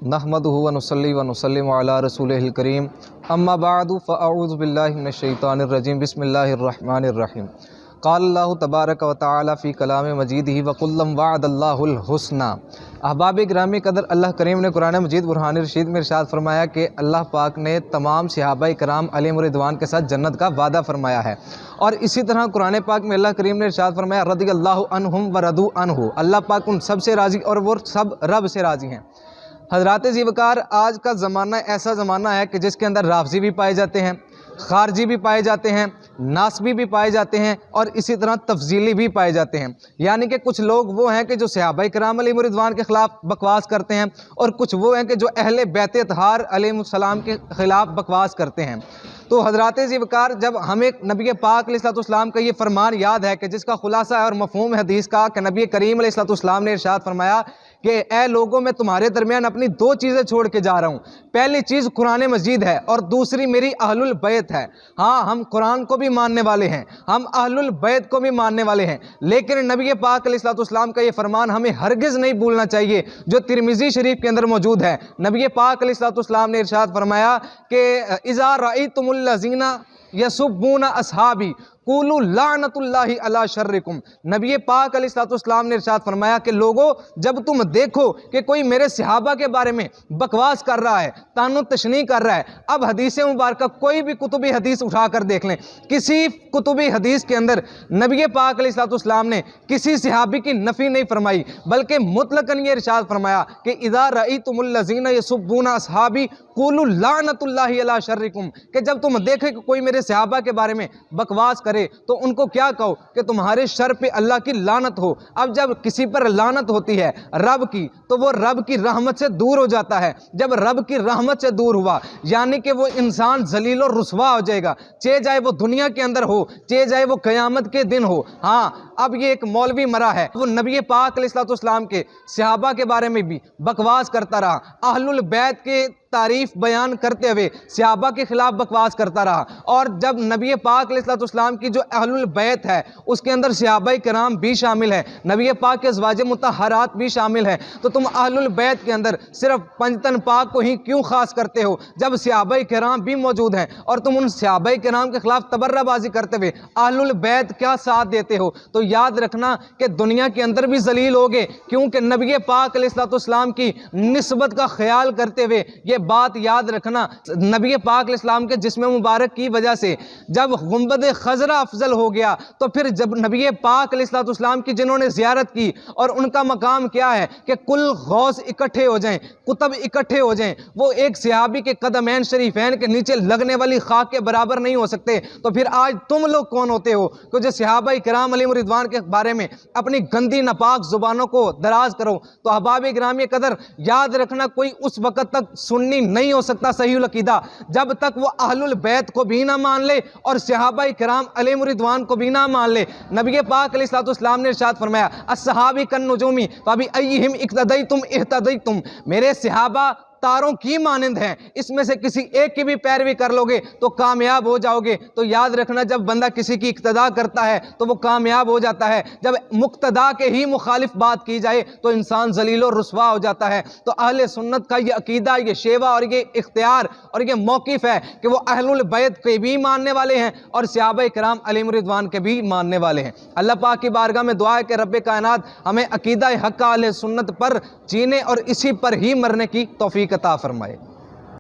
नहमदुहु व नुसल्ली व नुसल्लिमु अला रसूलिहिल करीम अम्मा बादु फ़अऊज़ु बिल्लाहि मिनश शैतानिर रजीम बिस्मिल्लाहिर रहमानिर रहीम क़ाल अल्लाहु तबारक व तआला फ़ी कलाम मजीदिही व कुल्लम वअदल्लाहुल हुस्ना। अहबाब गिरामी कदर, अल्लाह करीम ने कुरान मजीद बुरहान रशीद में इरशाद फरमाया कि अल्लाह पाक ने तमाम सहाबा कराम अलैहिम रिदवान के साथ जन्नत का वादा फरमाया है। और इसी तरह कुरान पाक में अल्लाह करीम ने इरशाद फरमाया रज़ियल्लाहु अन्हुम व रदू अन्हु, अल्लाह पाक उन सब से राज़ी और वो सब रब से राज़ी हैं। हज़रात ज़ीवकार, आज का ज़माना ऐसा ज़माना है कि जिसके अंदर राफ़ज़ी भी पाए जाते हैं, खारजी भी पाए जाते हैं, नासबी भी पाए जाते हैं और इसी तरह तफजीली भी पाए जाते हैं। यानी कि कुछ लोग वो हैं कि जो सहाबा कराम अलैहिम रिदवान के ख़िलाफ़ बकवास करते हैं और कुछ वो हैं कि जो अहले बैत अतहार अलैहिस्सलाम के ख़िलाफ़ बकवास करते हैं। तो हज़रात ज़ीवकार, जब हमें नबी पाक अलैहिस्सलाम का ये फरमान याद है कि जिसका खुलासा है और मफ़हूम हदीस का कि नबी करीम अलैहिस्सलाम ने इरशाद फरमाया कि ए लोगों, मैं तुम्हारे दरमियान अपनी दो चीज़ें छोड़ के जा रहा हूँ। पहली चीज़ कुरान मजीद है और दूसरी मेरी अहलुल बैत है। हाँ, हम कुरान को भी मानने वाले हैं, हम अहलुल बैत को भी मानने वाले हैं, लेकिन नबी पाक अलैहिस्सलाम का ये फरमान हमें हरगिज़ नहीं भूलना चाहिए जो तिरमिज़ी शरीफ के अंदर मौजूद है। नबी पाक अलैहिस्सलाम ने इरशाद फरमाया कि इज़ा रअयतुमुल लज़ीना यसुब्बूना अस्हाबी कुलू लानतुल्लाहि अला शर्रिकुम। नबी पाक अलैहिस्सलाम ने इरशाद फरमाया कि लोगों, जब तुम देखो कि कोई मेरे सहाबा के बारे में बकवास कर रहा है, तानु तशनी कर रहा है। अब हदीस मुबारक कोई भी कुतुबी हदीस उठा कर देख लें, किसी कुतुबी हदीस के अंदर नबी पाक अलैहिस्सलाम ने किसी सहाबी की नफ़ी नहीं फरमाई, बल्कि मुतलकन ये इरशाद फरमाया कि इज़ा रअयतुमुल लज़ीना यसुब्बूना अस्हाबी कुलू लानतुल्लाहि अला शर्रिकुम, कि जब तुम देखें कि कोई मेरे सहाबा के बारे में बकवास करे तो उनको क्या कहो कि तुम्हारे शर पे अल्लाह की लानत हो। अब जब किसी पर लानत होती है रब की, तो वो रब की रहमत से दूर हो जाता है। जब रब की रहमत से दूर हुआ यानी कि वो इंसान जलील और रुसवा हो जाएगा, चाहे वो दुनिया के अंदर हो, चाहे वो क़यामत के दिन हो। हाँ, अब ये एक मौलवी मरा है, वो नबी पाक अलैहिस्सलाम के सहाबा के बारे में भी बकवास करता रहा, अहलुल बैत के तारीफ बयान करते हुए सहाबा के खिलाफ बकवास करता रहा। और जब नबी पाक अलैहिस्सलाम की जो अहलुल बैत है उसके अंदर सहाबा कराम भी शामिल है, नबी पाक के अज़वाज मुतहरात भी शामिल है, तो तुम अहलुल बैत के अंदर सिर्फ पंजतन पाक को ही क्यों खास करते हो जब सहाबा कराम भी मौजूद हैं और तुम उन सहाबा कराम के खिलाफ तबर्राबाजी करते हुए अहलुल बैत क्या साथ देते हो। तो याद रखना कि दुनिया के अंदर भी जलील होगे, क्योंकि नबी पाक अलैहिस्सलाम की निस्बत का ख्याल करते हुए ये बात याद रखना, नबी पाक अलैहिस्सलाम के जिस्म मुबारक की वजह से जब गुंबद खजरा अफजल हो गया, तो फिर जब नबी पाक अलैहिस्सलाम की जिन्होंने ज़ियारत की और उनका मकाम क्या है कि कुल गौस इकट्ठे हो जाएं, कुतब इकट्ठे हो जाएं, वो एक सहाबी के कदमैन शरीफैन के नीचे लगने वाली खाक के बराबर नहीं हो सकते। तो फिर आज तुम लोग कौन होते हो कि जो सहाबा किराम अलैहिम रिदवान के बारे में अपनी गंदी नापाक जुबानों को दराज करो। तो अहबाब गिरामी कदर, याद रखना कोई उस वक़्त तक सुन्नी नहीं हो सकता सहीहुल अकीदा जब तक वो अहलुल बैत को भी ना मान ले और सहाबा किराम अलैहिम रिदवान को भी ना मान ले। नबी पाक अलैहिस्सलाम ने इरशाद फरमाया अस्सहाबी कन्नुजूमी फबी अय्यिहिम इक्तदैतुम इह्तदैतुम, मेरे सहाबा तारों की मानंद हैं, इसमें से किसी एक की भी पैरवी कर लोगे तो कामयाब हो जाओगे। तो याद रखना, जब बंदा किसी की इक्तदा करता है तो वो कामयाब हो जाता है, जब मुक्तदा के ही मुखालिफ बात की जाए तो इंसान जलील और रुसवा हो जाता है। तो अहले सुन्नत का ये अकीदा, ये शेवा और ये इख्तियार और ये मौक़िफ़ है कि वो अहलुल बैत के भी मानने वाले हैं और सहाबा किराम अलैहिम रिदवान के भी मानने वाले हैं। अल्लाह पाक की बारगाह में दुआ है कि रब्बे कायनात हमें अकीदा हक़ अहले सुन्नत पर जीने और इसी पर ही मरने की तौफीक अता फरमाए।